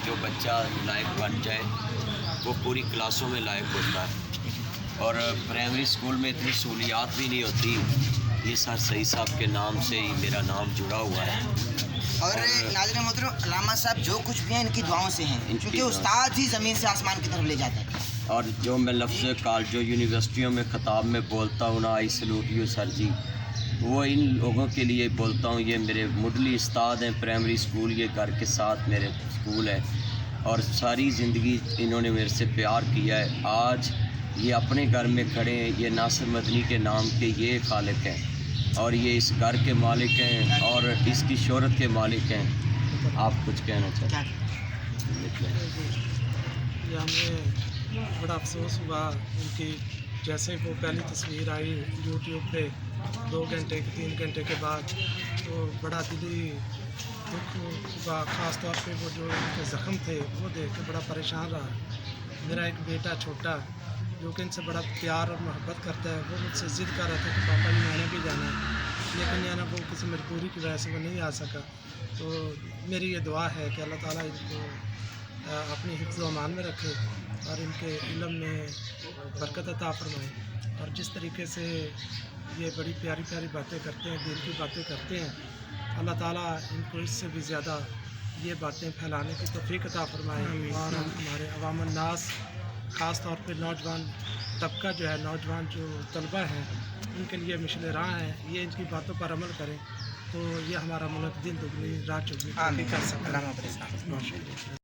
جو بچہ لائق بن جائے وہ پوری کلاسوں میں لائق ہوتا ہے، اور پرائمری اسکول میں اتنی سہولیات بھی نہیں ہوتی. یہ سر سعید صاحب کے نام سے ہی میرا نام جڑا ہوا ہے. اور ناظرین محترم، علامہ صاحب جو کچھ بھی ہیں ان کی دعاؤں سے ہیں، کیونکہ استاد ہی زمین سے آسمان کی طرف لے جاتا ہے. اور جو میں لفظ کالجوں یونیورسٹیوں میں خطاب میں بولتا ہوں نا، آئی سلوٹ یو سر جی، وہ ان لوگوں کے لیے بولتا ہوں. یہ میرے مڈلی استاد ہیں پرائمری اسکول، یہ گھر کے ساتھ میرے اسکول ہے، اور ساری زندگی انہوں نے میرے سے پیار کیا ہے. آج یہ اپنے گھر میں کھڑے ہیں، یہ ناصر مدنی کے نام کے یہ خالق ہیں، اور یہ اس گھر کے مالک ہیں اور اس کی شہرت کے مالک ہیں. آپ کچھ کہنا چاہتے ہیں؟ یہ ہمیں بڑا افسوس ہوا ان کی، جیسے وہ پہلی تصویر آئی یوٹیوب پہ 2 گھنٹے 3 گھنٹے کے بعد، تو بڑا دلی دکھ ہوا. خاص طور پہ وہ جو ان کے زخم تھے وہ دیکھ کے بڑا پریشان رہا. میرا ایک بیٹا چھوٹا جو کہ ان سے بڑا پیار اور محبت کرتا ہے، وہ مجھ سے ضد کر رہا تھا کہ پاپا جی میں نے بھی جانا ہے، لیکن وہ کسی مجبوری کی وجہ سے وہ نہیں آ سکا. تو میری یہ دعا ہے کہ اللہ تعالیٰ ان کو اپنی حفظ و امان میں رکھے اور ان کے علم میں برکت عطا فرمائے. اور جس طریقے سے یہ بڑی پیاری پیاری باتیں کرتے ہیں، دین کی باتیں کرتے ہیں، اللہ تعالیٰ ان کو اس سے بھی زیادہ یہ باتیں پھیلانے کی توفیق عطا فرمائے. اور ہمارے عوام الناس، خاص طور پہ نوجوان طبقہ جو ہے، نوجوان جو طلبہ ہیں، ان کے لیے مشل راہ ہیں. یہ ان کی باتوں پر عمل کریں تو یہ ہمارا ملک دن دگنی رات چگنی ترقی کر سکتا ہے.